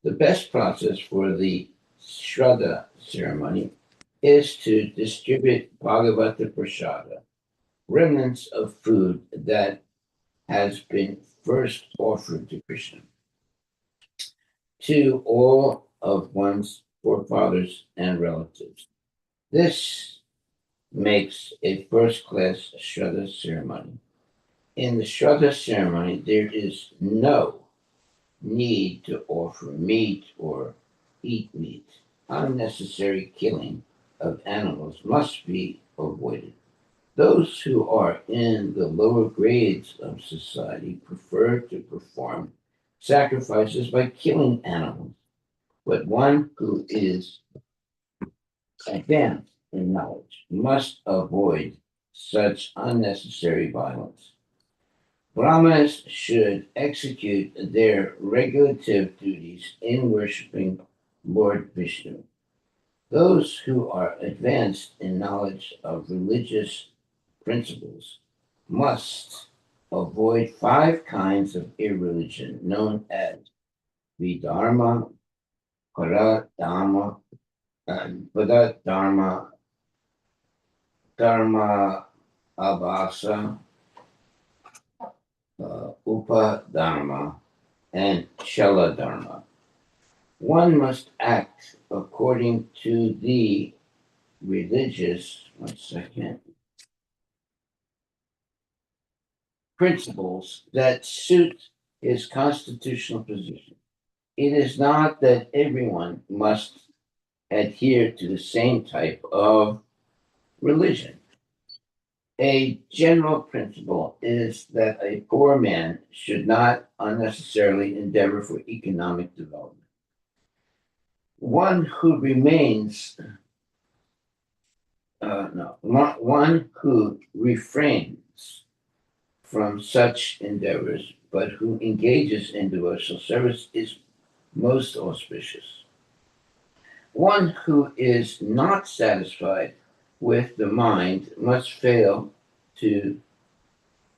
The best process for the Shraddha ceremony is to distribute Bhagavata Prasada, remnants of food that has been first offered to Krishna, to all of one's forefathers and relatives. This makes a first class Shraddha ceremony. In the Shraddha ceremony, there is no need to offer meat or eat meat. Unnecessary killing of animals must be avoided. Those who are in the lower grades of society prefer to perform sacrifices by killing animals, but one who is advanced in knowledge must avoid such unnecessary violence. Brahmanas should execute their regulative duties in worshiping Lord Vishnu. Those who are advanced in knowledge of religious principles must avoid five kinds of irreligion known as Vidharma, Paradharma, Paradharma, Dharma Abhasa, Upadharma, and Shaladharma. One must act according to the religious, principles that suit his constitutional position. It is not that everyone must adhere to the same type of religion. A general principle is that a poor man should not unnecessarily endeavor for economic development. One who remains, no, one who refrains from such endeavors, but who engages in devotional service is most auspicious. One who is not satisfied with the mind must to fail to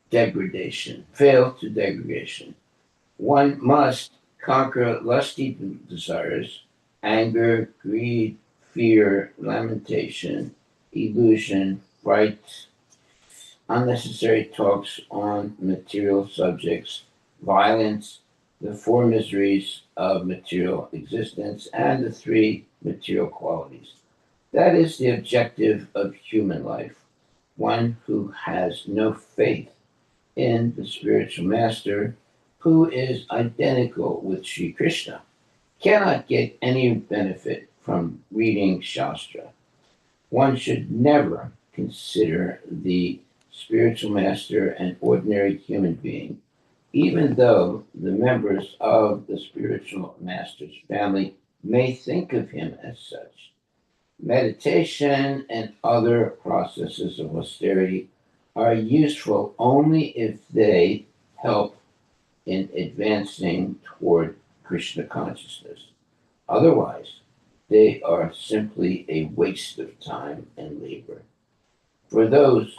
degradation. One must conquer lusty desires, anger, greed, fear, lamentation, illusion, fright, unnecessary talks on material subjects, violence, the four miseries of material existence, and the three material qualities. That is the objective of human life. One who has no faith in the spiritual master, who is identical with Sri Krishna, cannot get any benefit from reading Shastra. One should never consider the spiritual master an ordinary human being, even though the members of the spiritual master's family may think of him as such. Meditation and other processes of austerity are useful only if they help in advancing toward Krishna consciousness. Otherwise, they are simply a waste of time and labor. For those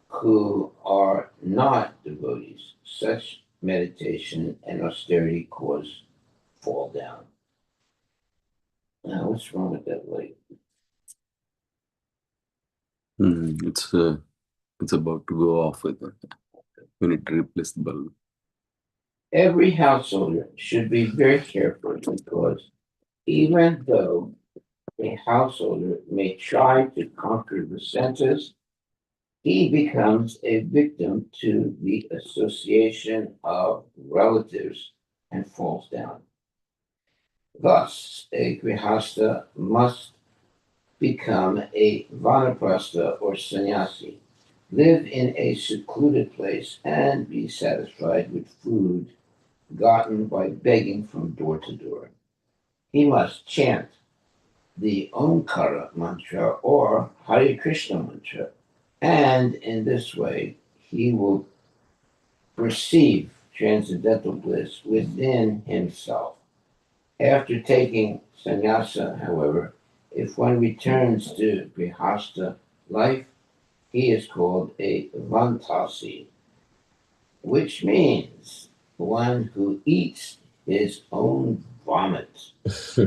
who are not devotees, such meditation and austerity cause fall down. Now, what's wrong with that light? It's about to go off with it. We need to replace the bulb. Every householder should be very careful because even though a householder may try to conquer the senses, he becomes a victim to the association of relatives and falls down. Thus, a grihasta must become a vanaprastha or sannyasi, live in a secluded place, and be satisfied with food gotten by begging from door to door. He must chant the Omkara mantra or Hare Krishna mantra, and in this way he will perceive transcendental bliss within himself. After taking sannyasa, however, if one returns to grihastha life, he is called a vantasi, which means one who eats his own vomit. vomits.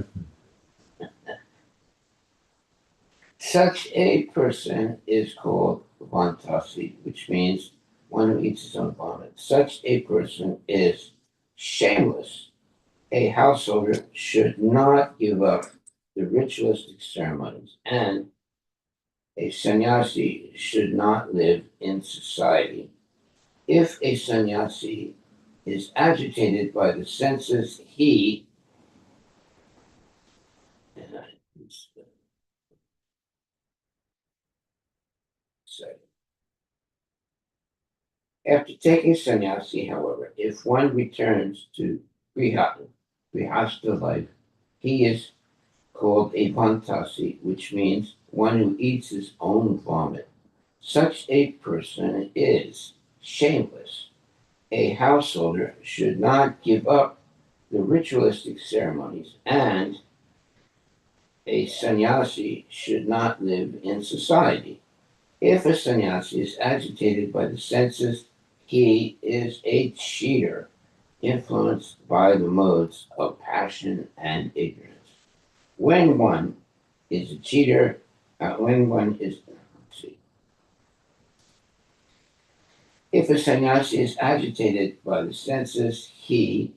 Such a person is called vantasi, which means one who eats his own vomit. Such a person is shameless. A householder should not give up the ritualistic ceremonies, and a sannyasi should not live in society. If a sannyasi is agitated by the senses, he after taking sannyasi, however, if one returns to grihastha life, he is called a vantasi, which means one who eats his own vomit. Such a person is shameless. A householder should not give up the ritualistic ceremonies, and a sannyasi should not live in society. If a sannyasi is agitated by the senses, he is a cheater, influenced by the modes of passion and ignorance. When one is a cheater, when one is, see, if a sannyasi is agitated by the senses, he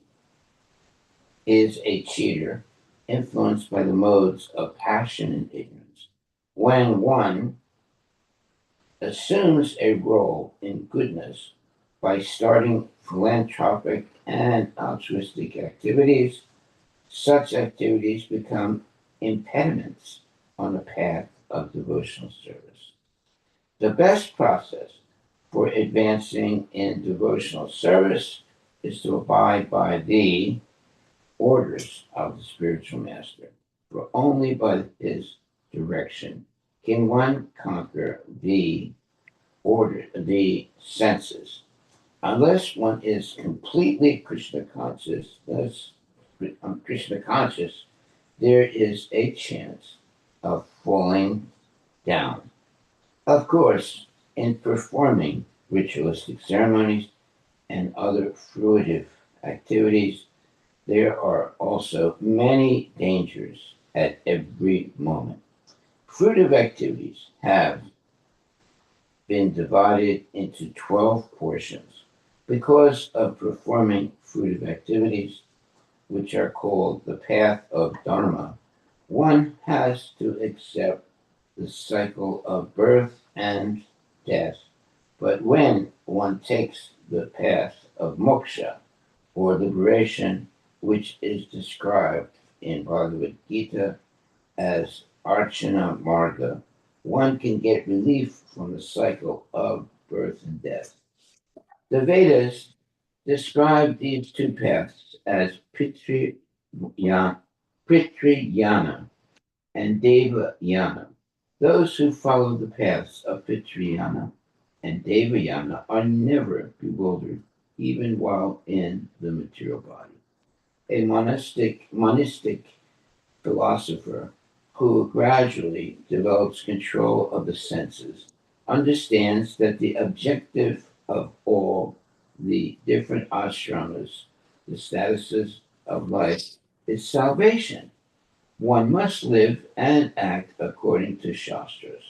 is a cheater, influenced by the modes of passion and ignorance. When one assumes a role in goodness by starting philanthropic and altruistic activities, such activities become impediments on the path of devotional service. The best process for advancing in devotional service is to abide by the orders of the spiritual master, for only by his direction can one conquer the senses. Unless one is completely Krishna conscious, there is a chance of falling down. Of course, in performing ritualistic ceremonies and other fruitive activities, there are also many dangers at every moment. Fruitive activities have been divided into 12 portions because of performing fruitive activities, which are called the path of Dharma. One has to accept the cycle of birth and death. But when one takes the path of moksha, or liberation, which is described in Bhagavad Gita as Archana Marga, one can get relief from the cycle of birth and death. The Vedas describe these two paths as Pitriyana and Devayana. Those who follow the paths of Pitriyana and Devayana are never bewildered, even while in the material body. A monistic philosopher who gradually develops control of the senses understands that the objective of all the different ashramas, the statuses of life, is salvation. One must live and act according to Shastras.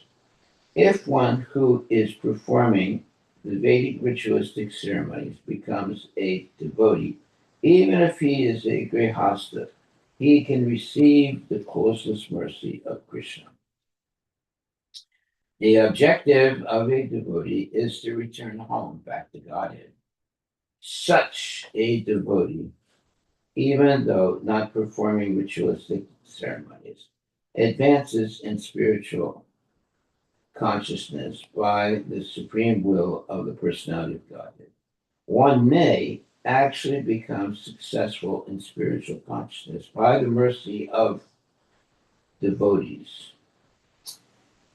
If one who is performing the Vedic ritualistic ceremonies becomes a devotee, even if he is a grihastha, he can receive the causeless mercy of Krishna. The objective of a devotee is to return home back to Godhead. Such a devotee, even though not performing ritualistic ceremonies, advances in spiritual consciousness by the supreme will of the personality of Godhead. One may actually become successful in spiritual consciousness by the mercy of devotees,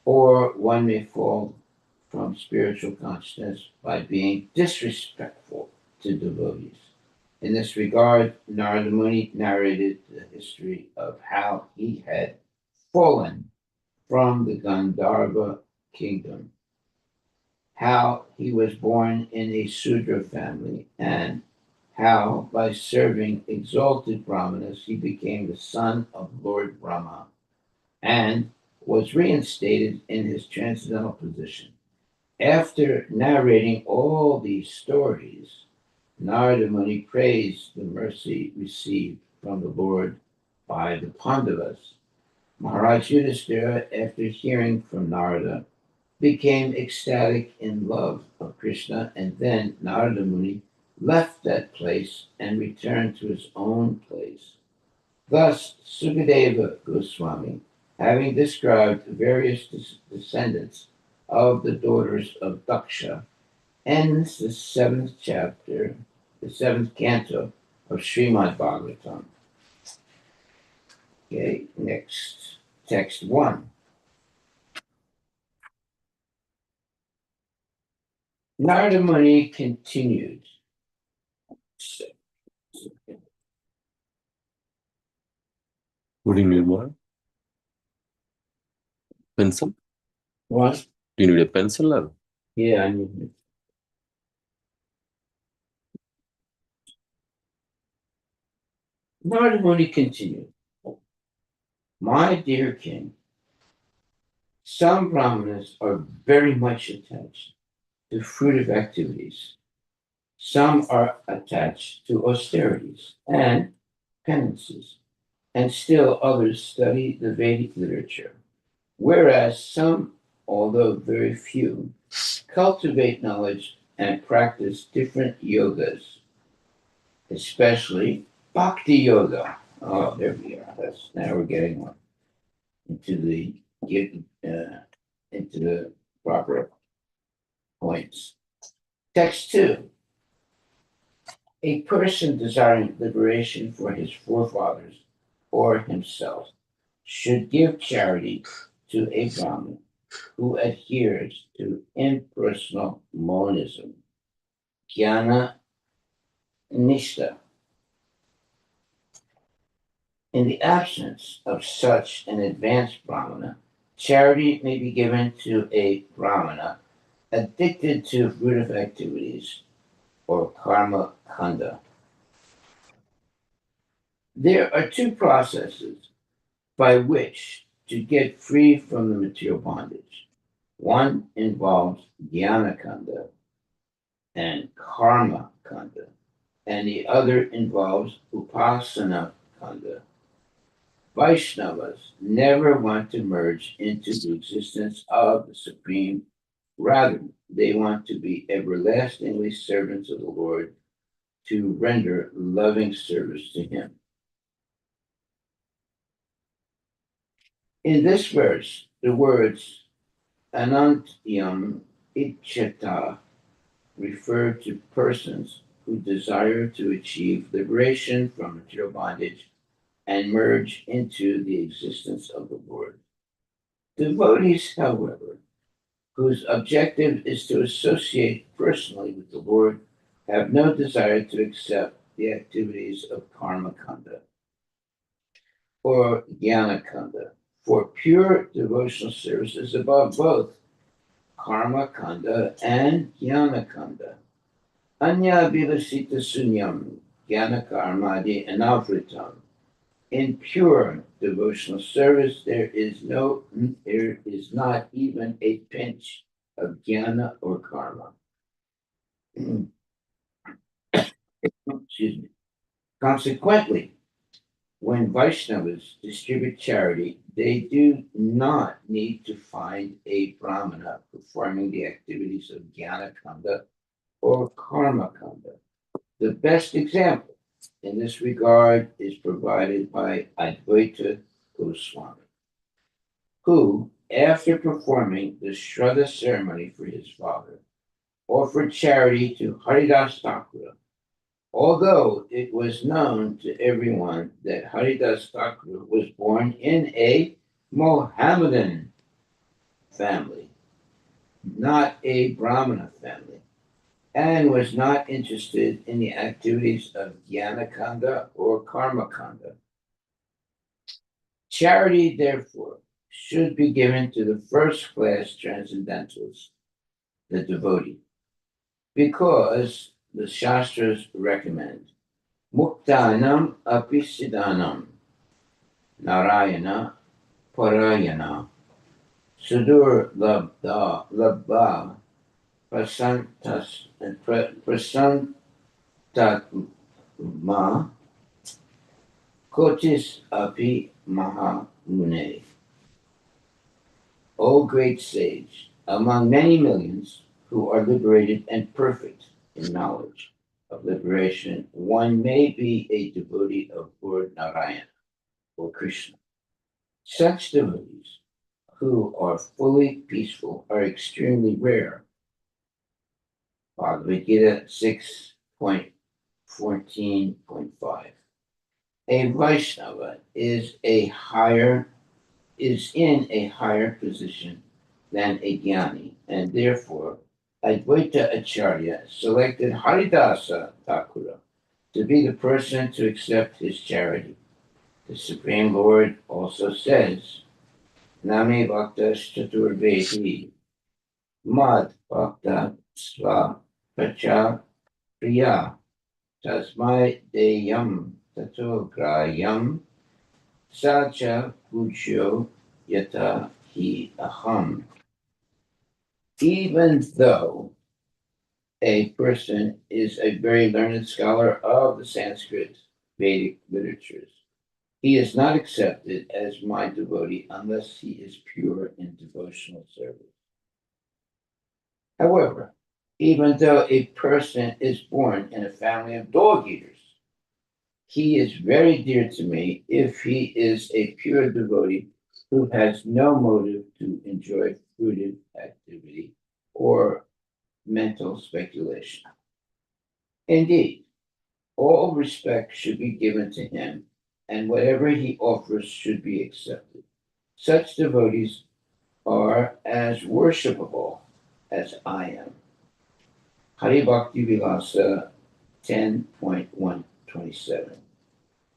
or one may fall from spiritual consciousness by being disrespectful to devotees. In this regard, Narada Muni narrated the history of how he had fallen from the Gandharva kingdom, how he was born in a Sudra family, and how by serving exalted Brahmanas he became the son of Lord Brahma and was reinstated in his transcendental position. After narrating all these stories, Narada Muni praised the mercy received from the Lord by the Pandavas. Maharaj Yudhishthira, after hearing from Narada, became ecstatic in love of Krishna, and then Narada Muni left that place and returned to his own place. Thus, Sukadeva Goswami, having described the various descendants of the daughters of Daksha, ends the seventh chapter, the seventh canto of Srimad Bhagavatam. Okay, next, text 1. Narada Muni continued. What do you need more? Pencil? What? Do you need a pencil or? Yeah, I need. Narada Muni continued. My dear king, some brahmanas are very much attached to fruitive activities. Some are attached to austerities and penances, and still others study the Vedic literature. Whereas some, although very few, cultivate knowledge and practice different yogas, especially bhakti yoga. Oh, there we are. Now we're getting on into the into the proper points. Text 2. A person desiring liberation for his forefathers or himself should give charity to a Brahmin who adheres to impersonal monism, jnana nishta. In the absence of such an advanced Brahmana, charity may be given to a Brahmana addicted to fruitive activities or karma kanda. There are two processes by which to get free from the material bondage. One involves jnana kanda and karma kanda, and the other involves upasana kanda. Vaishnavas never want to merge into the existence of the Supreme. Rather, they want to be everlastingly servants of the Lord to render loving service to Him. In this verse, the words anantyam ichata refer to persons who desire to achieve liberation from material bondage and merge into the existence of the Lord. Devotees, however, whose objective is to associate personally with the Lord, have no desire to accept the activities of karma kanda or jnana kanda, for pure devotional service is above both karma kanda and jnana kanda. Anya vilasita sunyam jnana karmadi anavritam. In pure devotional service, there is not even a pinch of jnana or karma. Excuse me. Consequently, when Vaishnavas distribute charity, they do not need to find a brahmana performing the activities of jnana kanda or karma kanda. The best example in this regard is provided by Advaita Goswami, who, after performing the Shraddha ceremony for his father, offered charity to Haridas Thakur. Although it was known to everyone that Haridas Thakur was born in a Mohammedan family, not a Brahmana family, and was not interested in the activities of jnana kanda or karma kanda. Charity, therefore, should be given to the first class transcendentalists, the devotee, because the Shastras recommend Muktanam Apisidanam Narayana Parayana Sudur Labda Prasantatma Kotis Api Mahamune. O great sage, among many millions who are liberated and perfect in knowledge of liberation, one may be a devotee of Lord Narayana or Krishna. Such devotees who are fully peaceful are extremely rare. Bhagavad Gita 6.14.5. A Vaishnava is in a higher position than a Jnani, and therefore Advaita Acharya selected Haridasa Thakura to be the person to accept his charity. The Supreme Lord also says, Name Bhakta Chaturvedi Mad Bhakta Sva Pacha Priya Tasmai Deyam Tato Grayam Sacha Pujo Yata Hi Aham. Even though a person is a very learned scholar of the Sanskrit Vedic literatures, he is not accepted as my devotee unless he is pure in devotional service. However, even though a person is born in a family of dog eaters, he is very dear to me if he is a pure devotee who has no motive to enjoy fruitive activity or mental speculation. Indeed, all respect should be given to him, and whatever he offers should be accepted. Such devotees are as worshipable as I am. Hari Bhakti Vilasa 10.127.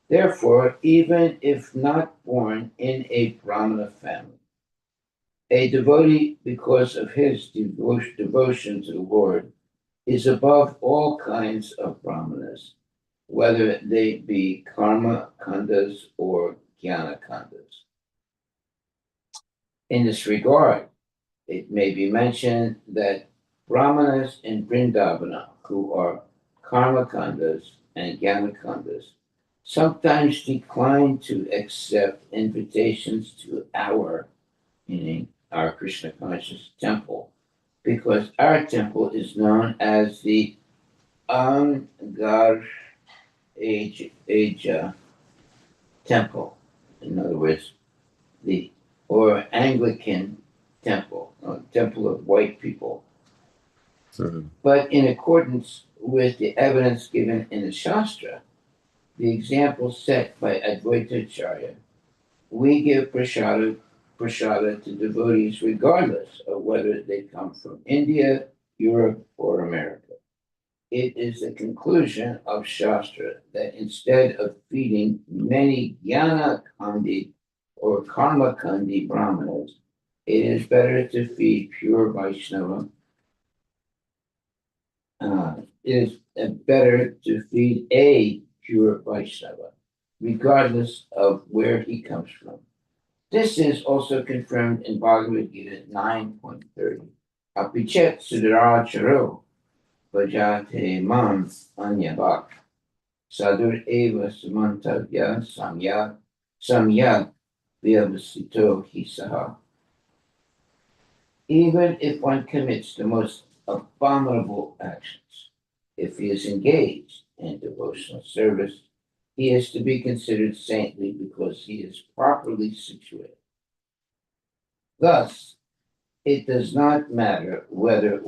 Therefore, even if not born in a Brahmana family, a devotee, because of his devotion to the Lord, is above all kinds of Brahmanas, whether they be karma khandas or jnana khandas. In this regard, it may be mentioned that Brahmanas in Vrindavana, who are karma khandas and jnana khandas, sometimes decline to accept invitations to our, meaning our Krishna conscious temple, because our temple is known as the Angar Aja temple. In other words, the or Anglican temple, temple of white people. But in accordance with the evidence given in the Shastra, the example set by Advaita Acharya, we give prasada to devotees regardless of whether they come from India, Europe, or America. It is the conclusion of Shastra that instead of feeding many jnana kandi or karma kandi brahmanas, it is better to feed pure Vaishnava. It is better to feed a pure Vaishnava, regardless of where he comes from. This is also confirmed in Bhagavad Gita 9.30. Apichet sudaracharo bhajate mam anyabhak sadur eva samantavya samyak vyavasito hisaha. Even if one commits the most abominable actions, if he is engaged in devotional service, he is to be considered saintly because he is properly situated. Thus, it does not matter whether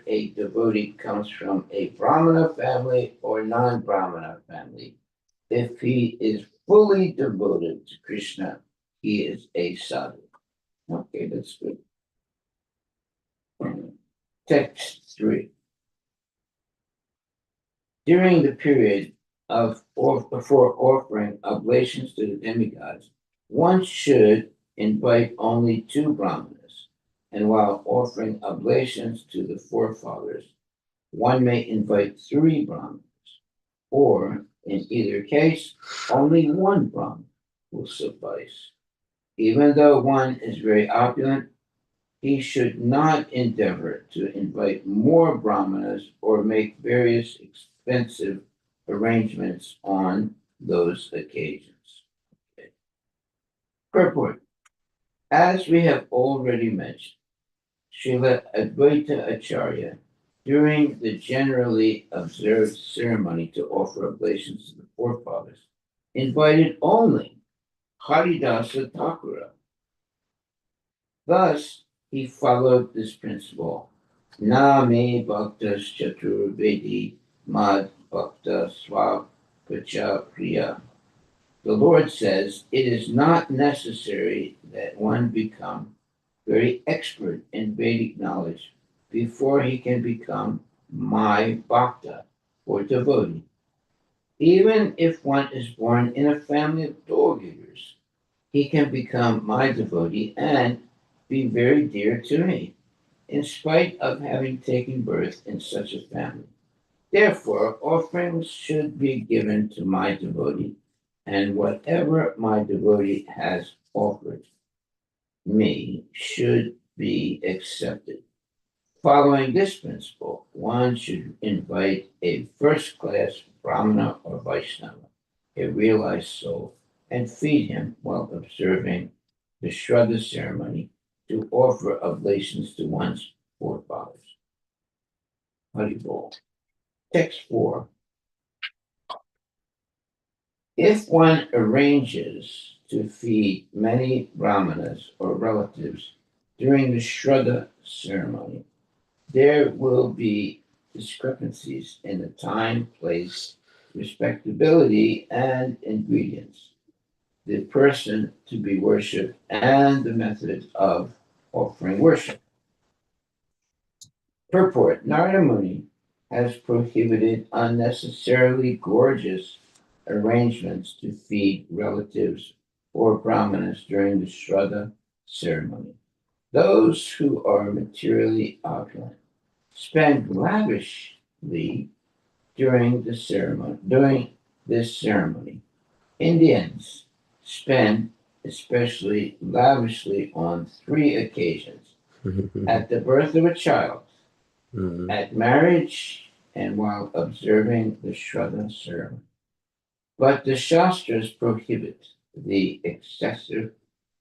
a devotee comes from a Brahmana family or non-Brahmana family. If he is fully devoted to Krishna, he is a sadhu. Okay, that's good. Text 3. During the period before offering oblations to the demigods, one should invite only 2 Brahmanas, and while offering oblations to the forefathers, One may invite 3 Brahmins, or in either case, only 1 Brahmin will suffice. Even though one is very opulent, he should not endeavor to invite more Brahmanas or make various expensive arrangements on those occasions. Okay. Purport. As we have already mentioned, Srila Advaita Acharya, during the generally observed ceremony to offer oblations to the forefathers, invited only Haridasa Thakura. Thus, he followed this principle. Na me bhaktas chaturvedi mad bhakta swapacha priya. The Lord says it is not necessary that one become very expert in Vedic knowledge before he can become my bhakta or devotee. Even if one is born in a family of dog eaters, he can become my devotee and be very dear to me, in spite of having taken birth in such a family. Therefore, offerings should be given to my devotee, and whatever my devotee has offered me should be accepted. Following this principle, one should invite a first class Brahmana or Vaishnava, a realized soul, and feed him while observing the Shraddha ceremony to offer oblations to one's forefathers. Haribol. Text 4. If one arranges to feed many Brahmanas or relatives during the Shraddha ceremony, there will be discrepancies in the time, place, respectability, and ingredients, the person to be worshipped, and the method of offering worship. Purport. Narada Muni has prohibited unnecessarily gorgeous arrangements to feed relatives or brahmanas during the Shraddha ceremony. Those who are materially opulent spend lavishly during this ceremony. Indians spend especially lavishly on 3 occasions: at the birth of a child, at marriage, and while observing the Shraddha ceremony. But the Shastras prohibit the excessive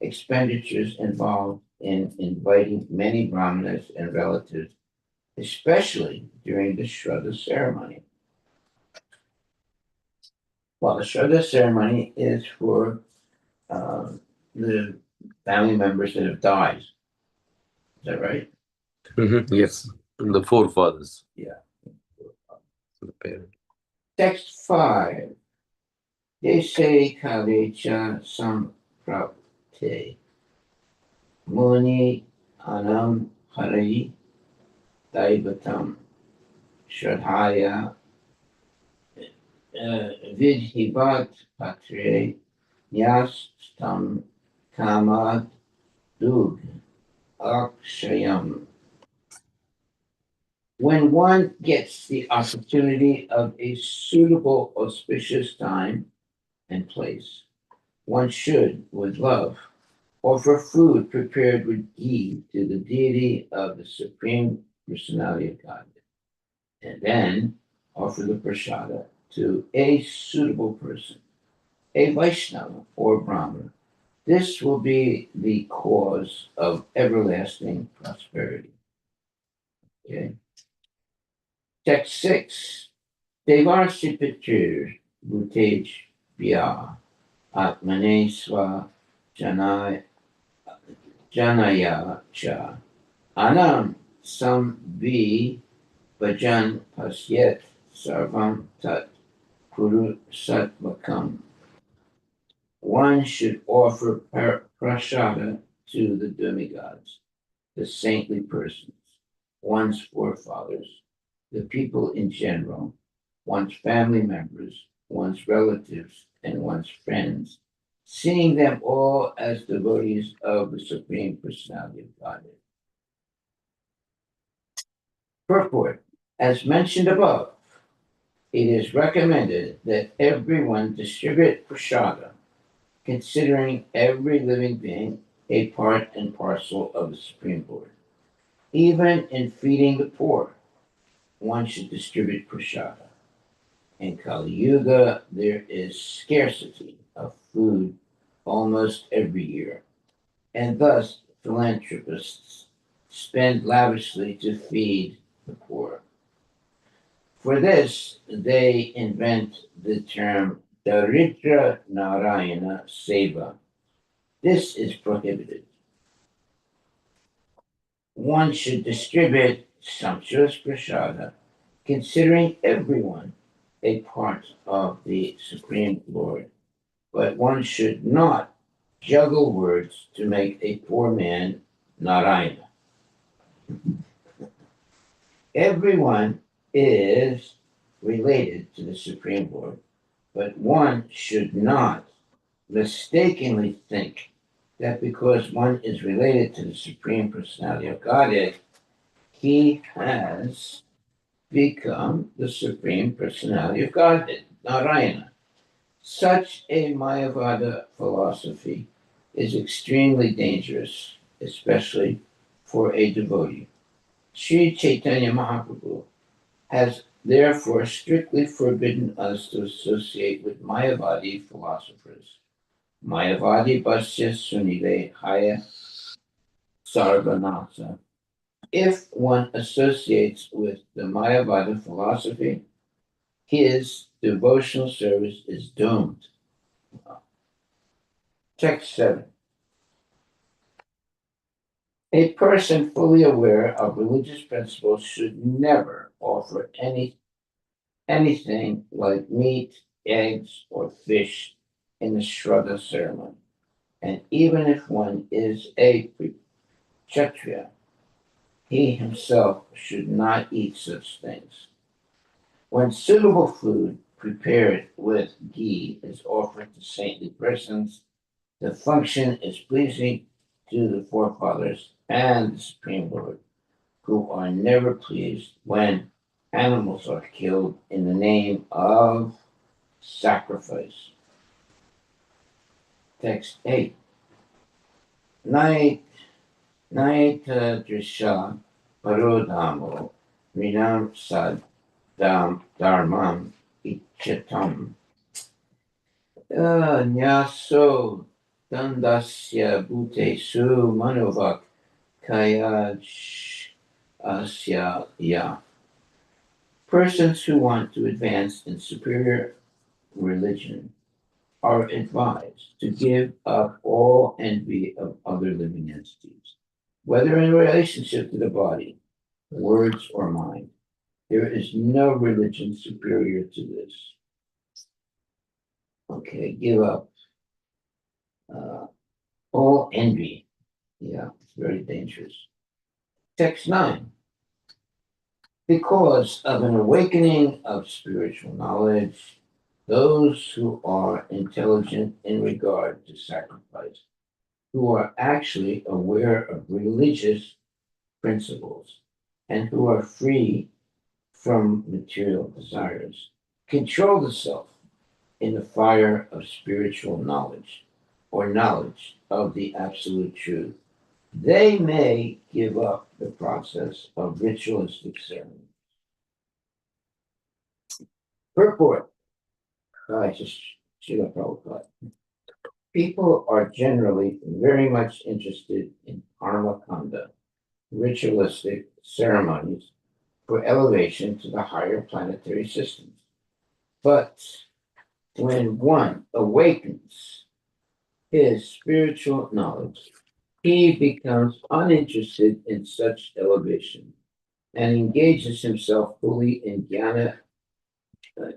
expenditures involved in inviting many brahmanas and relatives, especially during the Shraddha ceremony. Well, the Shraddha ceremony is for the family members that have died. Is that right? Yes, the forefathers. Yeah. The parent. Text 5. Deshe kalecha samprapte muni anam hari daivatam shradhaya vidhivat patre nyastam kamad dug akshayam. When one gets the opportunity of a suitable, auspicious time and place, one should, with love, offer food prepared with ghee to the deity of the Supreme Personality of Godhead, and then offer the prasada to a suitable person, a Vaishnava or Brahmana. This will be the cause of everlasting prosperity. Okay. Text 6. Devarsi Pitir Bhutej Vya Atmane Swa Janaya Cha Anam Sam Vi Bhajan Pasyet Sarvam Tat Kuru Satmakam. One should offer prasada to the demigods, the saintly persons, one's forefathers, the people in general, one's family members, one's relatives, and one's friends, seeing them all as devotees of the Supreme Personality of Godhead. Purport. As mentioned above, it is recommended that everyone distribute prasada, considering every living being a part and parcel of the Supreme Lord. Even in feeding the poor, one should distribute prasada. In Kali Yuga, there is scarcity of food almost every year, and thus philanthropists spend lavishly to feed the poor. For this, they invent the term Daridra Narayana Seva. This is prohibited. One should distribute sumptuous prasada, considering everyone a part of the Supreme Lord, but one should not juggle words to make a poor man Narayana. Everyone is related to the Supreme Lord, but one should not mistakenly think that because one is related to the Supreme Personality of Godhead, he has become the Supreme Personality of Godhead, Narayana. Such a Mayavada philosophy is extremely dangerous, especially for a devotee. Sri Chaitanya Mahaprabhu has therefore strictly forbidden us to associate with Mayavadi philosophers. Mayavadi Basya Sunile Haya Sarvanasa. If one associates with the Mayavada philosophy, his devotional service is doomed. Text 7. A person fully aware of religious principles should never offer anything like meat, eggs, or fish in the Shraddha ceremony. And even if one is a Kshatriya, he himself should not eat such things. When suitable food prepared with ghee is offered to saintly persons, the function is pleasing to the forefathers and the Supreme Lord, who are never pleased when animals are killed in the name of sacrifice. Text 8. Night Drisha Parodhamo Rinam Sad Dharmam Ichatam Nyaso Dandasya Bhutesu Manovak Kayaj Asya Ya. Persons who want to advance in superior religion are advised to give up all envy of other living entities, whether in relationship to the body, words, or mind. There is no religion superior to this. Okay, give up uh, all envy. Yeah, it's very dangerous. Text 9. Because of an awakening of spiritual knowledge, those who are intelligent in regard to sacrifice, who are actually aware of religious principles, and who are free from material desires, control the self in the fire of spiritual knowledge or knowledge of the absolute truth. They may give up the process of ritualistic ceremony. Purport. Just Srila Prabhupada. People are generally very much interested in karma kanda, ritualistic ceremonies for elevation to the higher planetary systems. But when one awakens his spiritual knowledge, he becomes uninterested in such elevation and engages himself fully in jnana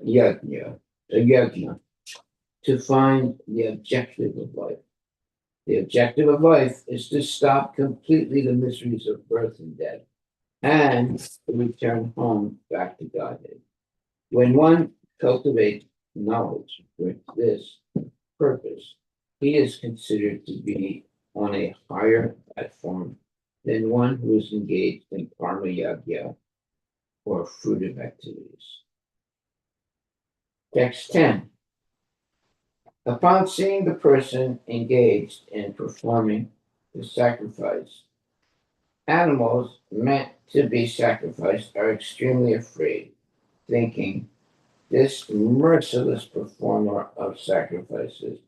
yajna to find the objective of life. The objective of life is to stop completely the miseries of birth and death and to return home back to Godhead. When one cultivates knowledge with this purpose, he is considered to be on a higher platform than one who is engaged in karma yagya or fruitive activities. Text 10. Upon seeing the person engaged in performing the sacrifice, animals meant to be sacrificed are extremely afraid, thinking this merciless performer of sacrifices,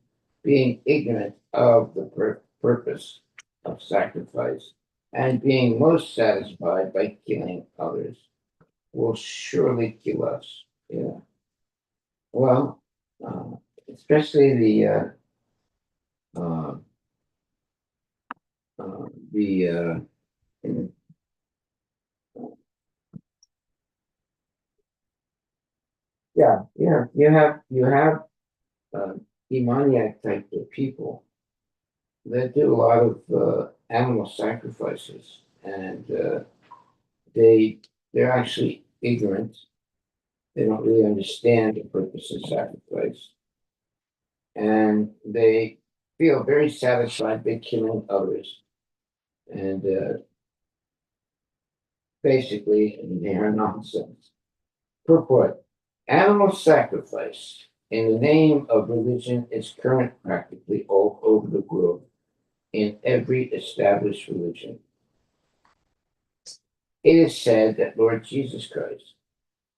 being ignorant of the purpose of sacrifice and being most satisfied by killing others, will surely kill us. Yeah. Well, uh, especially uh, the yeah, you have uh, demoniac type of people that do a lot of animal sacrifices, and they they're actually ignorant. They don't really understand the purpose of sacrifice, and they feel very satisfied by killing others. And basically, they are nonsense. Purport: animal sacrifice in the name of religion is current practically all over the globe in every established religion. It is said that Lord Jesus Christ,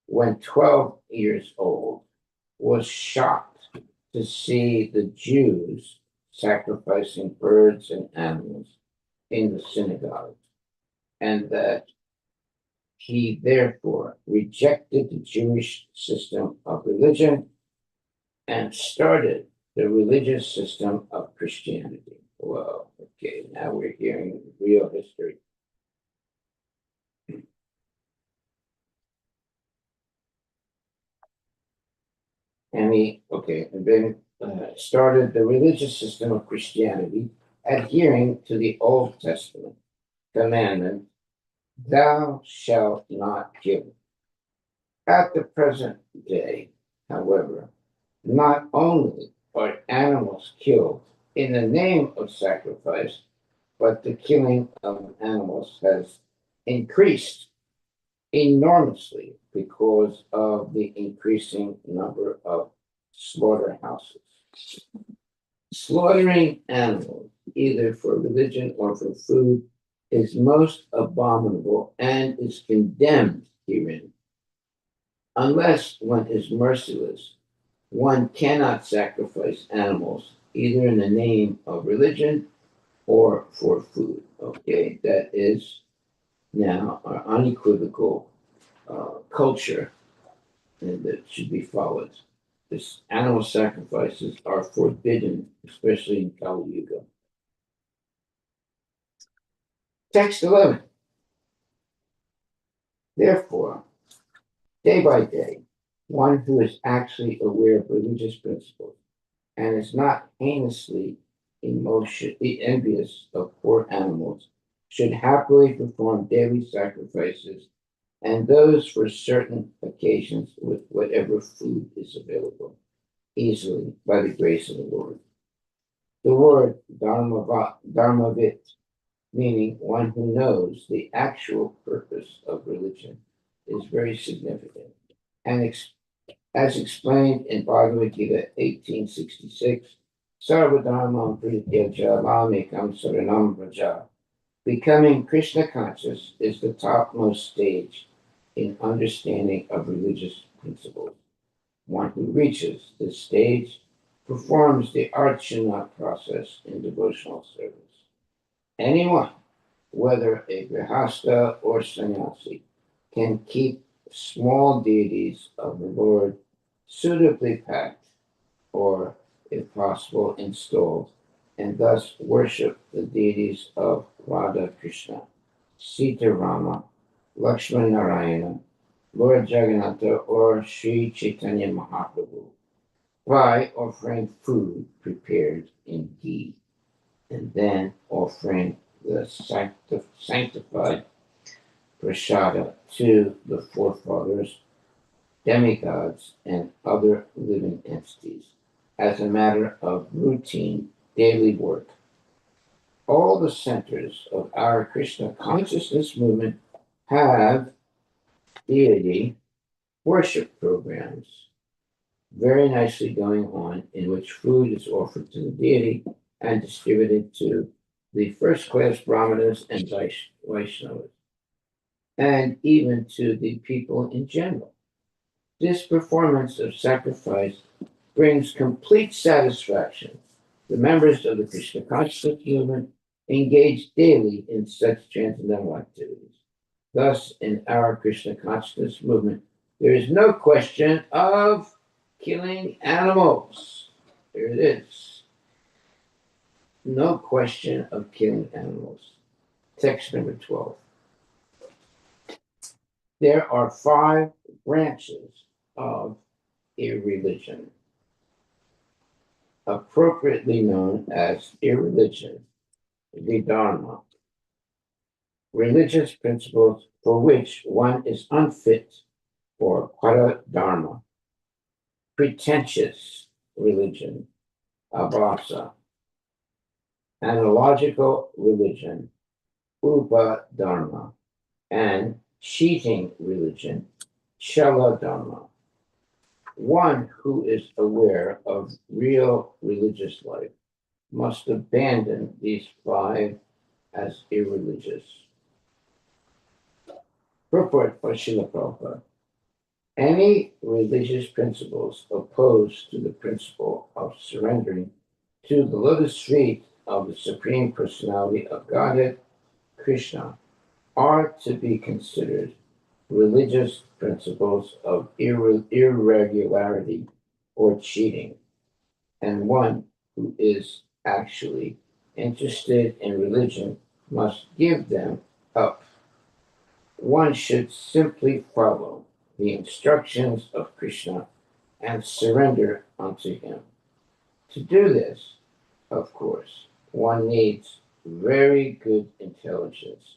when 12 years old, was shocked to see the Jews sacrificing birds and animals in the synagogue, and that he therefore rejected the Jewish system of religion and started the religious system of Christianity. Well, okay, now we're hearing real history. And then started the religious system of Christianity, adhering to the Old Testament commandment, thou shalt not kill. At the present day, however, not only are animals killed in the name of sacrifice, but the killing of animals has increased enormously because of the increasing number of slaughterhouses. Slaughtering animals, either for religion or for food, is most abominable and is condemned herein. Unless one is merciless, one cannot sacrifice animals either in the name of religion or for food. Okay, that is now our unequivocal culture, and that should be followed. This animal sacrifices are forbidden, especially in Kali Yuga. Text 11. Therefore, day by day, one who is actually aware of religious principles and is not heinously envious of poor animals should happily perform daily sacrifices and those for certain occasions with whatever food is available easily by the grace of the Lord. The word dharmavit, meaning one who knows the actual purpose of religion, is very significant. And as explained in Bhagavad Gita 1866, Sarvadharmam Prityaja Lamikam Saranam Vraja. Becoming Krishna conscious is the topmost stage in understanding of religious principles. One who reaches this stage performs the archana process in devotional service. Anyone, whether a grihasta or sannyasi, can keep small deities of the Lord suitably packed or, if possible, installed, and thus worship the deities of Radha Krishna, Sita Rama, Lakshmana Narayana, Lord Jagannatha, or Sri Chaitanya Mahaprabhu by offering food prepared in ghee, and then offering the sanctified prasada to the forefathers, demigods, and other living entities as a matter of routine daily work. All the centers of our Krishna consciousness movement have deity worship programs very nicely going on in which food is offered to the deity and distributed to the first class brahmanas and Vaishnavas, and even to the people in general. This performance of sacrifice brings complete satisfaction. The members of the Krishna consciousness movement engage daily in such transcendental activities. Thus, in our Krishna consciousness movement, there is no question of killing animals. There it is. No question of killing animals. Text number 12. There are 5 branches of irreligion, appropriately known as irreligion, the Dharma, religious principles for which one is unfit for Paradharma, pretentious religion, Abhasa, analogical religion, Upadharma, and cheating religion, Chala Dharma. One who is aware of real religious life must abandon these 5 as irreligious. Purport by Srila Prabhupada. Any religious principles opposed to the principle of surrendering to the lotus feet of the Supreme Personality of Godhead, Krishna, are to be considered religious principles of irregularity or cheating, and one who is actually interested in religion must give them up. One should simply follow the instructions of Krishna and surrender unto him. To do this, of course, one needs very good intelligence,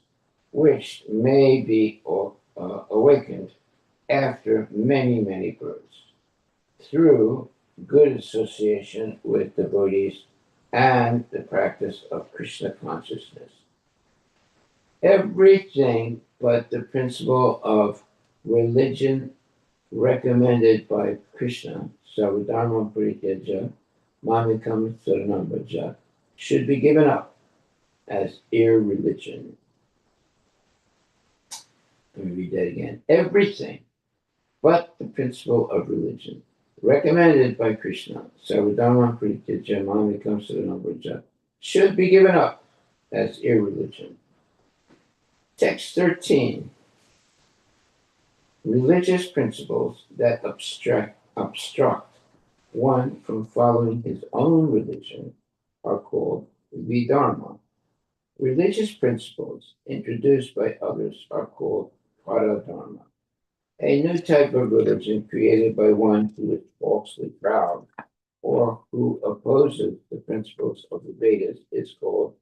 which may be awakened after many, many births through good association with devotees and the practice of Krishna consciousness. Everything but the principle of religion recommended by Krishna, Sarvadharma Parityaja, Mamikam Saranambraja, should be given up as irreligion. Let me read that again. Everything but the principle of religion recommended by Krishna, Sarvadharma Parityaja, Mamikam Saranambraja, should be given up as irreligion. Text 13. Religious principles that obstruct one from following his own religion are called vidharma. Religious principles introduced by others are called paradharma. A new type of religion created by one who is falsely proud or who opposes the principles of the Vedas is called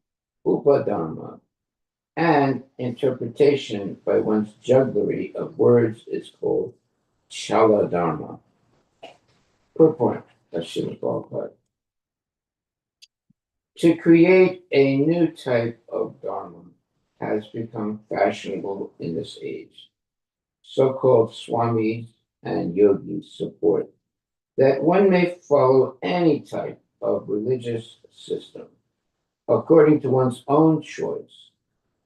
upadharma. And interpretation by one's jugglery of words is called Chala Dharma. Purport of Srila Prabhupada. To create a new type of Dharma has become fashionable in this age. So-called swamis and yogis support that one may follow any type of religious system according to one's own choice,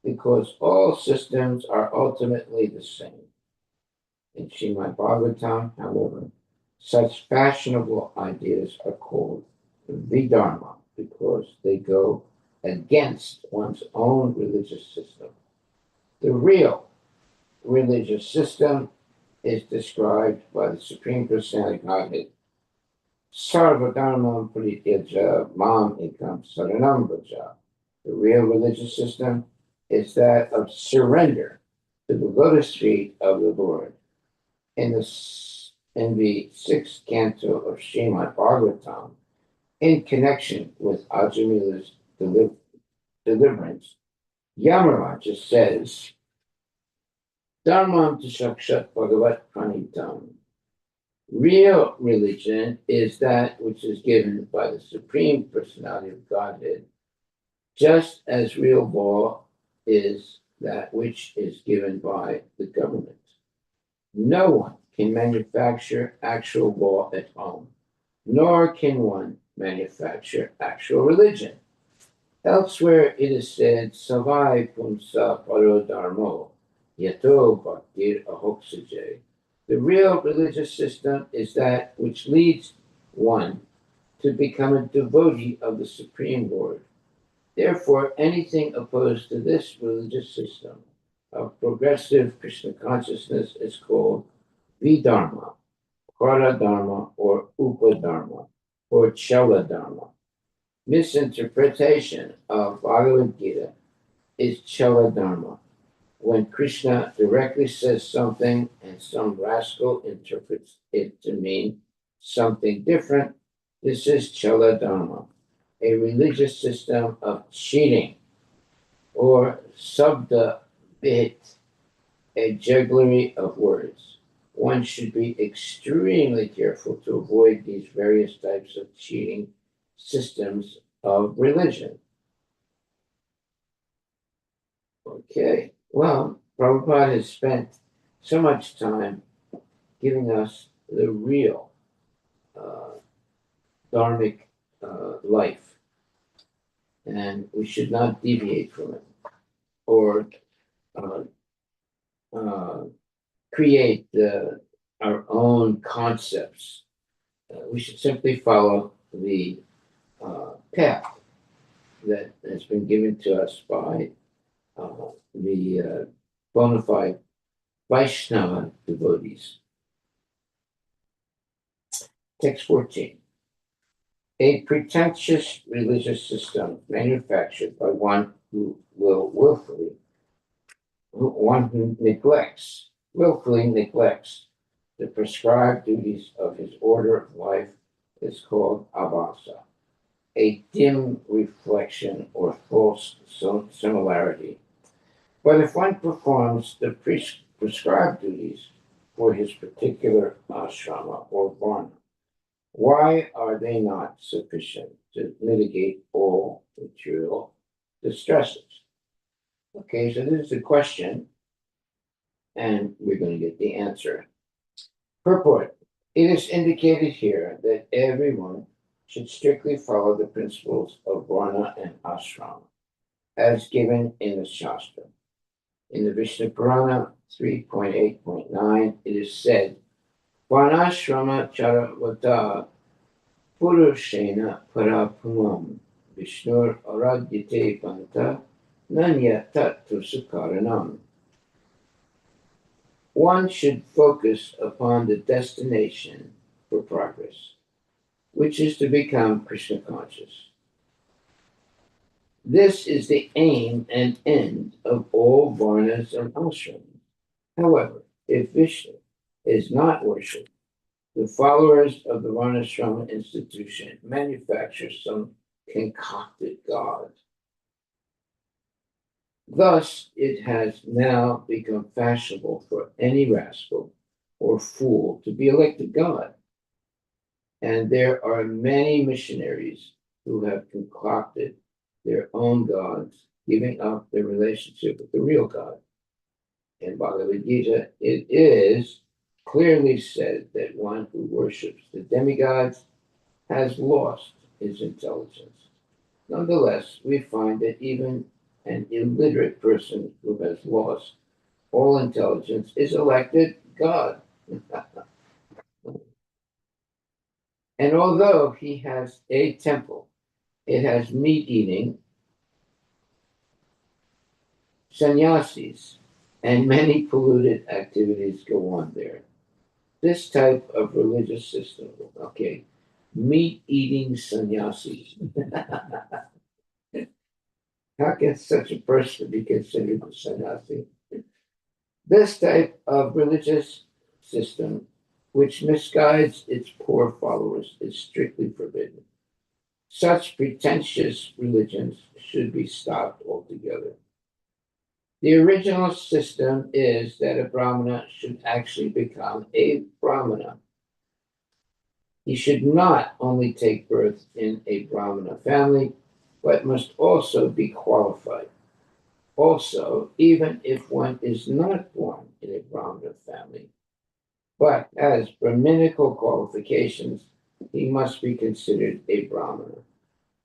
because all systems are ultimately the same. In Srimad Bhagavatam, however, such fashionable ideas are called vidharma because they go against one's own religious system. The real religious system is described by the Supreme Personality of Godhead. Sarvadharmam parityaja mam ekam saranam vraja. The real religious system is that of surrender to the lotus feet of the Lord. In the 6th canto of Srimad Bhagavatam, in connection with Ajamila's deliverance, Yamaraja says, Dharmam Sakshat Bhagavat Pranitam. Real religion is that which is given by the Supreme Personality of Godhead, just as real law is that which is given by the government. No one can manufacture actual law at home, nor can one manufacture actual religion. Elsewhere it is said, Savai pumsa paro dharmo, yato bhaktir ahoksage. The real religious system is that which leads one to become a devotee of the Supreme Lord. Therefore, anything opposed to this religious system of progressive Krishna consciousness is called Vidharma, Paradharma, or Upadharma, or Chala Dharma. Misinterpretation of Bhagavad Gita is Chala Dharma. When Krishna directly says something and some rascal interprets it to mean something different, this is Chala Dharma, a religious system of cheating, or Sabda Bit, a jugglery of words. One should be extremely careful to avoid these various types of cheating systems of religion. Okay, well, Prabhupada has spent so much time giving us the real uh, dharmic life, and we should not deviate from it or uh, uh, create our own concepts. We should simply follow the path that has been given to us by the bona fide Vaishnava devotees. Text 14. A pretentious religious system manufactured by one who willfully neglects the prescribed duties of his order of life is called abhasa, a dim reflection or false similarity. But if one performs the prescribed duties for his particular ashrama or varna, why are they not sufficient to mitigate all material distresses? Okay, so this is the question, and we're going to get the answer. Purport. It is indicated here that everyone should strictly follow the principles of Varna and Ashrama, as given in the Shastra. In the Vishnu Purana 3.8.9, it is said, Varnashrama charavata purushena parapumam Vishnur aradyate panta nanya tattu sukaranam. One should focus upon the destination for progress, which is to become Krishna conscious. This is the aim and end of all varnas and ashrams. However, if Vishnu is not worshipped, the followers of the Varnashrama institution manufacture some concocted god. Thus, it has now become fashionable for any rascal or fool to be elected god. And there are many missionaries who have concocted their own gods, giving up their relationship with the real God. In Bhagavad Gita, it is clearly said that one who worships the demigods has lost his intelligence. Nonetheless, we find that even an illiterate person who has lost all intelligence is elected God. And although he has a temple, it has meat eating sannyasis, and many polluted activities go on there. This type of religious system, okay, meat eating sannyasis. How can such a person be considered a sannyasi? This type of religious system, which misguides its poor followers, is strictly forbidden. Such pretentious religions should be stopped altogether. The original system is that a Brahmana should actually become a Brahmana. He should not only take birth in a Brahmana family, but must also be qualified. Also, even if one is not born in a Brahmana family, but has Brahminical qualifications, he must be considered a Brahmana.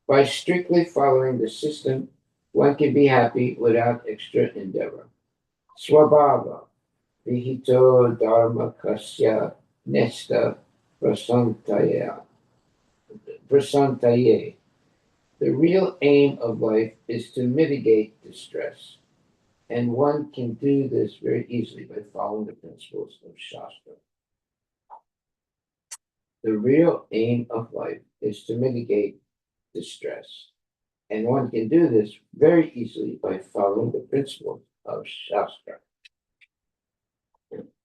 By strictly following the system, one can be happy without extra endeavor. Swabhava, vihito dharma kasya nesta prasantaya. Prasantaye. The real aim of life is to mitigate distress, and one can do this very easily by following the principles of Shastra. The real aim of life is to mitigate distress, and one can do this very easily by following the principles of Shastra.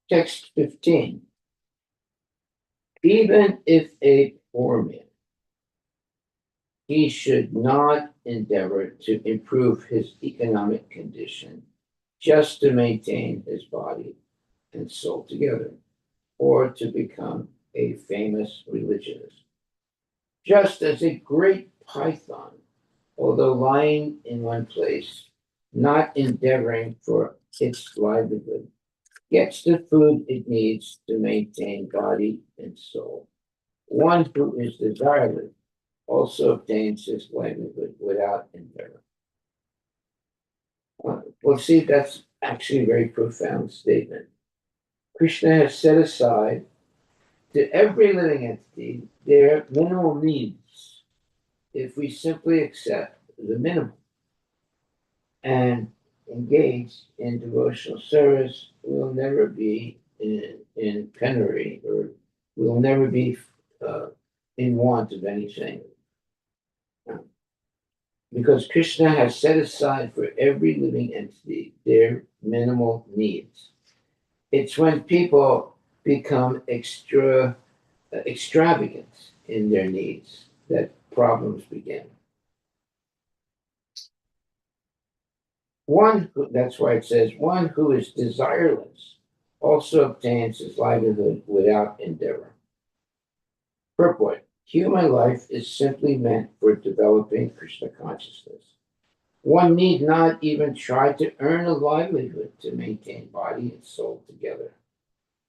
Text 15. Even if a poor man, he should not endeavor to improve his economic condition just to maintain his body and soul together, or to become a famous religionist. Just as a great python, although lying in one place, not endeavoring for its livelihood, gets the food it needs to maintain body and soul. One who is desireless also obtains his livelihood without endeavor. Well, see, that's actually a very profound statement. Krishna has set aside to every living entity their minimal needs. If we simply accept the minimum and engage in devotional service, we'll never be in penury, or we'll never be uh, in want of anything. Because Krishna has set aside for every living entity their minimal needs. It's when people become extravagant in their needs that problems begin. That's why it says, one who is desireless also obtains his livelihood without endeavor. Purport: human life is simply meant for developing Krishna consciousness. One need not even try to earn a livelihood to maintain body and soul together.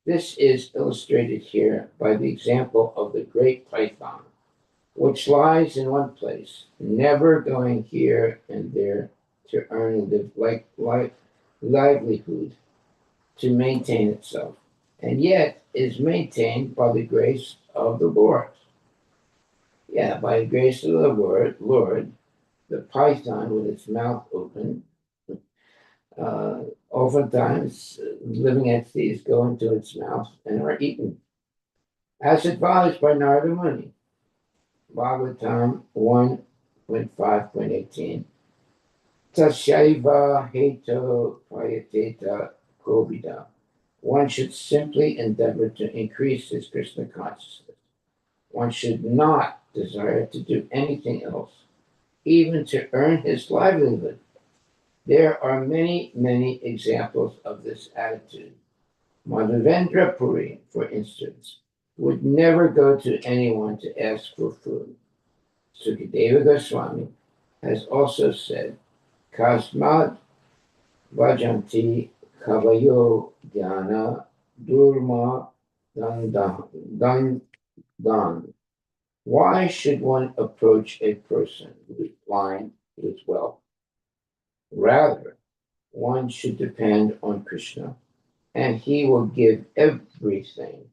This is illustrated here by the example of the great python, which lies in one place, never going here and there to earn a livelihood to maintain itself, and yet is maintained by the grace of the Lord. Yeah, by the grace of the Lord, the python with its mouth open, oftentimes living entities go into its mouth and are eaten, as advised by Narada Muni. Bhagavatam 1.5.18. Tasyaiva heto prayateta kovida. One should simply endeavor to increase his Krishna consciousness. One should not desire to do anything else, even to earn his livelihood. There are many, many examples of this attitude. Madhavendra Puri, for instance, would never go to anyone to ask for food. Sukadeva Goswami has also said, Kasmad Vajanti Kavayo Dhyana Durma Dan. Why should one approach a person who is blind with wealth? Rather, one should depend on Krishna, and he will give everything.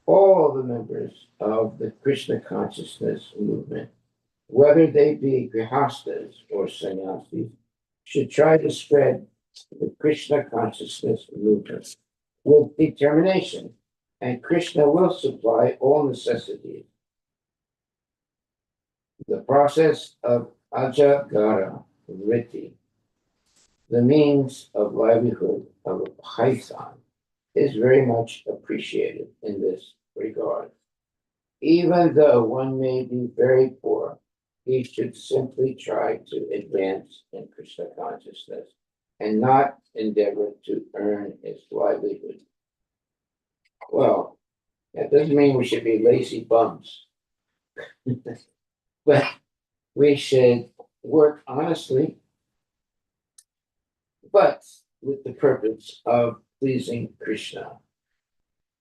All the members of the Krishna consciousness movement, whether they be grihastas or sannyasis, should try to spread the Krishna consciousness movement with determination, and Krishna will supply all necessities. The process of ajagara vritti, the means of livelihood of a python, is very much appreciated in this regard. Even though one may be very poor, he should simply try to advance in Krishna consciousness and not endeavor to earn his livelihood. Well, that doesn't mean we should be lazy bums, but we should work honestly, but with the purpose of pleasing Krishna.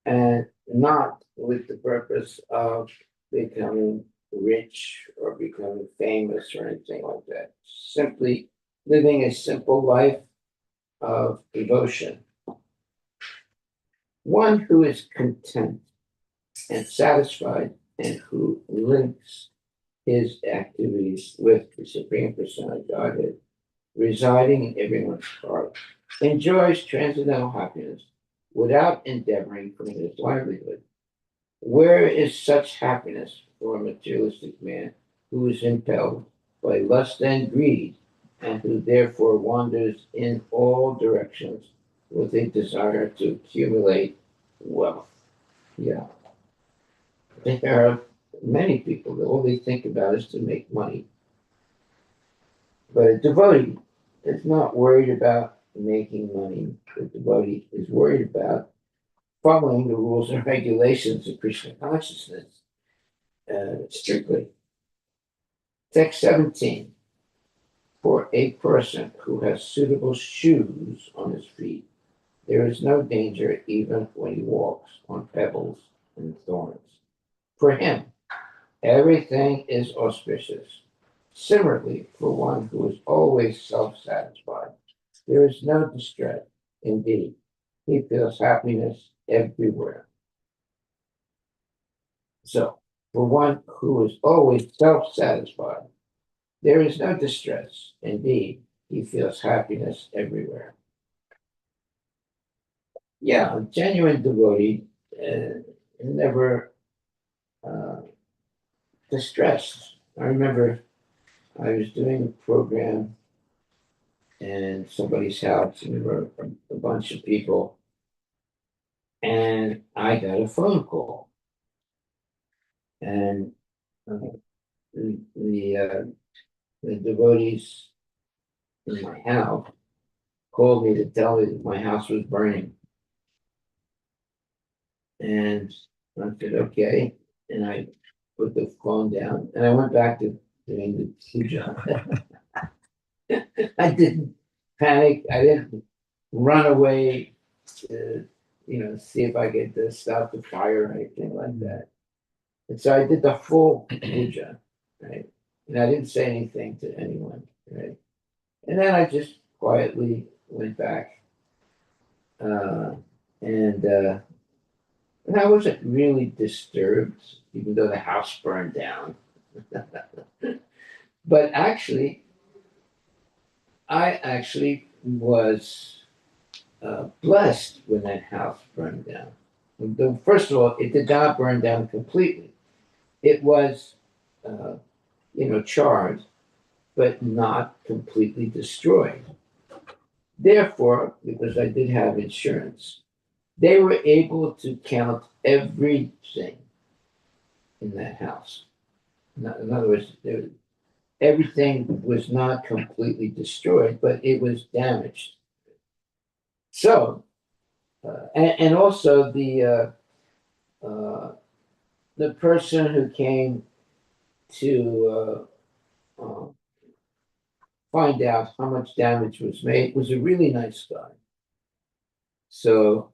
and not with the purpose of becoming rich or becoming famous or anything like that. Simply living a simple life of devotion. One who is content and satisfied and who links his activities with the Supreme Personality Godhead residing in everyone's heart enjoys transcendental happiness without endeavoring for his livelihood. Where is such happiness for a materialistic man who is impelled by lust and greed, and who therefore wanders in all directions with a desire to accumulate wealth? Yeah, there are many people that all they think about is to make money. But a devotee is not worried about making money. The devotee is worried about following the rules and regulations of Krishna consciousness strictly. Text 17. For a person who has suitable shoes on his feet, there is no danger even when he walks on pebbles and thorns. For him, everything is auspicious. Similarly, for one who is always self satisfied, there is no distress. Indeed, he feels happiness everywhere. So, for one who is always self satisfied, there is no distress. Indeed, he feels happiness everywhere. Yeah, a genuine devotee never uh, distressed. I remember I was doing a program in somebody's house, and there were a bunch of people, and I got a phone call, and uh, the devotees in my house called me to tell me that my house was burning. And I said, okay. And I put the phone down and I went back to doing the puja. I didn't panic. I didn't run away to, see if I could stop the fire or anything like that. And so I did the full puja, right? And I didn't say anything to anyone, right? And then I just quietly went back. Uh, and And I wasn't really disturbed, even though the house burned down. But actually, I actually was blessed when that house burned down. First of all, it did not burn down completely. It was, uh, charred, but not completely destroyed. Therefore, because I did have insurance, they were able to count everything in that house. In other words, everything was not completely destroyed, but it was damaged. So, and also the person who came to find out how much damage was made was a really nice guy. So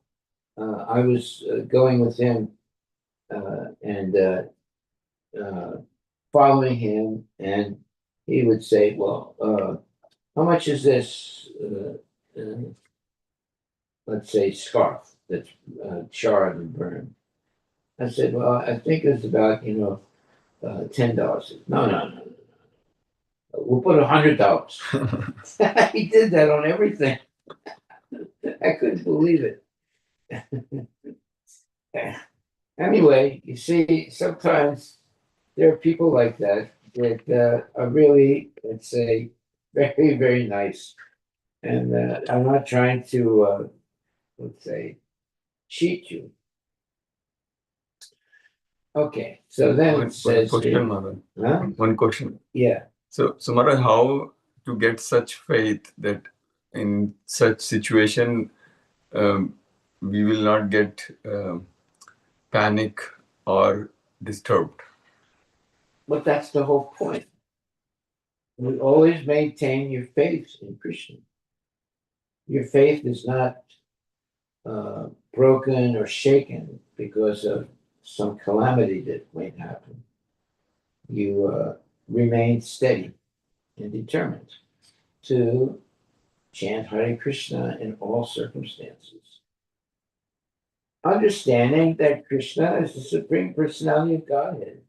I was going with him and following him, and he would say, "Well, how much is this?" Let's say scarf that's charred and burned. I said, well, I think it's about $10. No, no, no. We'll put $100. He did that on everything. I couldn't believe it. Anyway, you see, sometimes there are people like that that are really, let's say, very, very nice. And I'm not trying to, let's say, cheat you. Okay, so then One it says question, here, Maharaj. huh? One question. Yeah. So Maharaj, how to get such faith that in such situation um, we will not get panic or disturbed? But that's the whole point. You always maintain your faith in Krishna. Your faith is not broken or shaken because of some calamity that might happen, you remain steady and determined to chant Hare Krishna in all circumstances. Understanding that Krishna is the Supreme Personality of Godhead,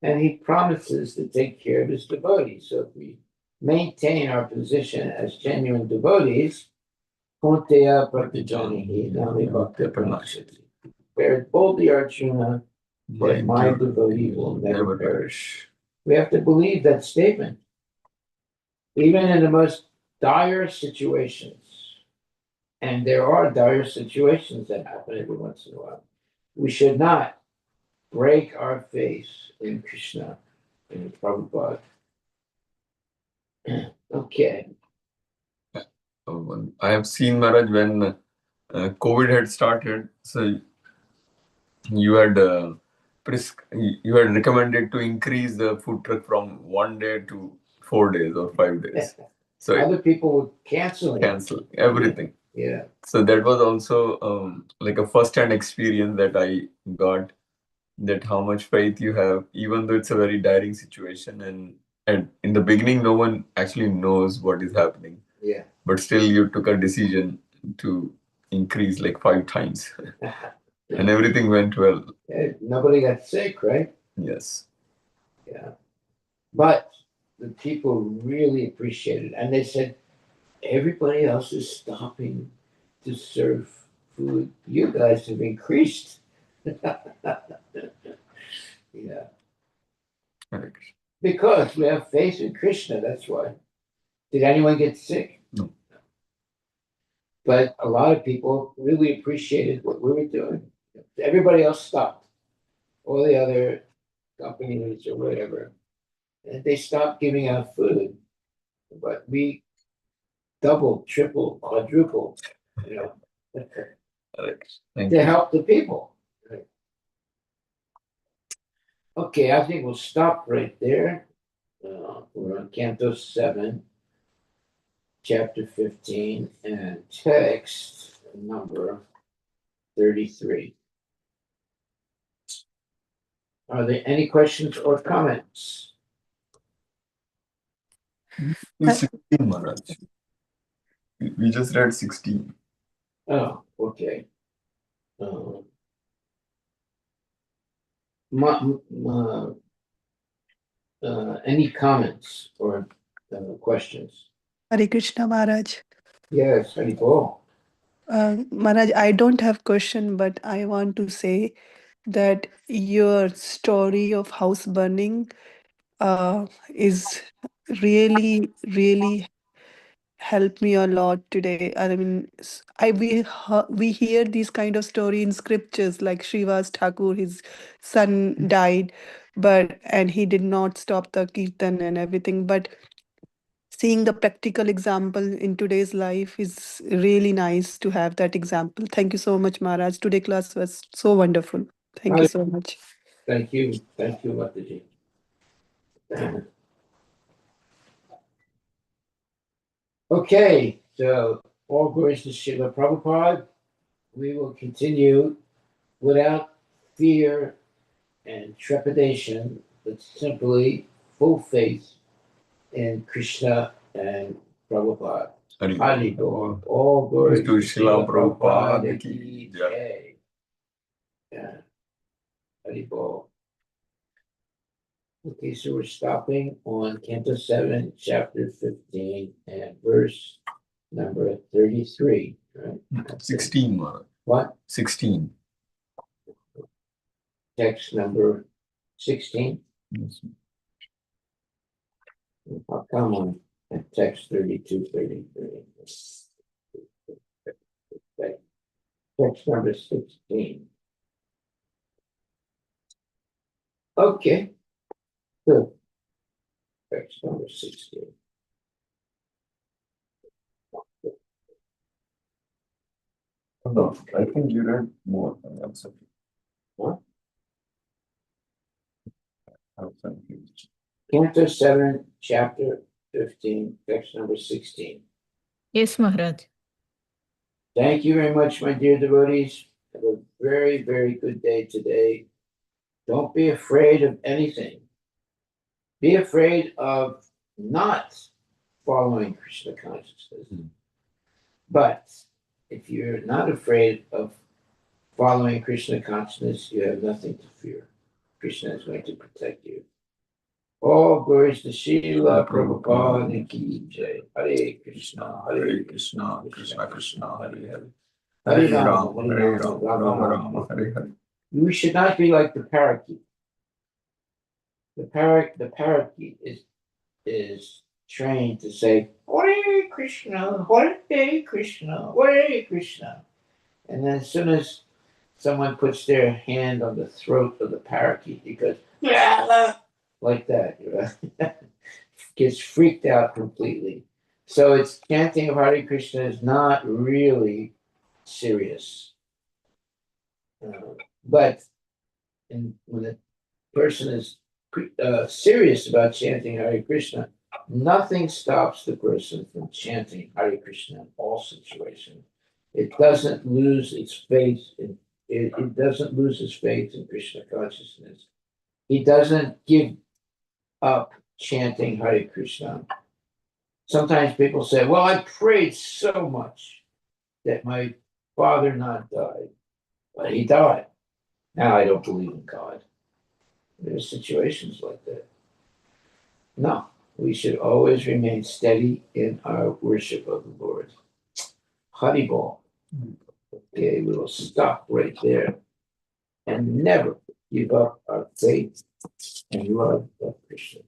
and he promises to take care of his devotees. So if we maintain our position as genuine devotees, Kunteya Pratijanihi Nami Bhakta Pranashati. Declared boldly Arjuna that my devotee will never perish. We have to believe that statement. Even in the most dire situations, and there are dire situations that happen every once in a while, we should not break our faith in Krishna and Prabhupada. Okay. I have seen Maharaj when COVID had started. So you had you had recommended to increase the food truck from 1 day to 4 days or 5 days. So Other people would cancel everything. Yeah. So that was also like a first-hand experience that I got, that how much faith you have, even though it's a very dire situation, and in the beginning no one actually knows what is happening. Yeah. But still you took a decision to increase like 5 times. And everything went well. Nobody got sick, right? Yes. Yeah. But the people really appreciated it. And they said, everybody else is stopping to serve food. You guys have increased. Yeah. Because we have faith in Krishna, that's why. Did anyone get sick? No. But a lot of people really appreciated what we were doing. Everybody else stopped. All the other companies or whatever. And they stopped giving out food. But we doubled, tripled, quadrupled, you know, to help the people. Okay, I think we'll stop right there. We're on Canto 7, Chapter 15, and text number 33. Are there any questions or comments? 16, Maharaj. We just read 16. Oh, okay. Any comments or questions? Hare Krishna Maharaj. Yes, Haribol. Maharaj, I don't have question, but I want to say that your story of house burning is really helped me a lot today. I mean, we hear these kind of story in scriptures, like Srivas Thakur, his son died, and he did not stop the kirtan and everything. But seeing the practical example in today's life is really nice to have that example. Thank you so much, Maharaj. Today class was so wonderful. Thank you so much. Thank you, Mataji. Okay, so all glories to Srila Prabhupada. We will continue without fear and trepidation, but simply full faith in Krishna and Prabhupada. Haribol. All glories to Srila Prabhupada ki jai. Yeah. Haribol. Okay, so we're stopping on Canto 7, Chapter 15, and verse number 33, right? 16, Maharaj. What? 16. Text number 16? Yes. Oh, come on. And text 32, 33. Okay. Text number 16. Okay. Good. Text number 16. No, I think you read more. What? Outside. Canto 7, Chapter 15, text number 16. Yes, Maharaj. Thank you very much, my dear devotees. Have a very, very good day today. Don't be afraid of anything. Be afraid of not following Krishna consciousness. But if you're not afraid of following Krishna consciousness, you have nothing to fear. Krishna is going to protect you. All glories to Srila Prabhupada Ki Jai. Hare Krishna, Hare Krishna, Krishna Krishna, Hare Hare. Hare Rama, Hare Rama, Rama Rama, Hare Hare. We should not be like the parakeet. The parakeet is trained to say Hare Krishna, Hare Krishna, Hare Krishna. And then as soon as someone puts their hand on the throat of the parakeet, he goes like that, gets freaked out completely. So it's chanting of Hare Krishna is not really serious. But when a person is serious about chanting Hare Krishna, nothing stops the person from chanting Hare Krishna in all situations. It doesn't lose its faith in it doesn't lose its faith in Krishna consciousness. He doesn't give up chanting Hare Krishna. Sometimes people say, well, I prayed so much that my father not died, but he died. Now I don't believe in God. There are situations like that. No, we should always remain steady in our worship of the Lord. Haribol. Okay, we will stop right there and never give up our faith and love of Krishna.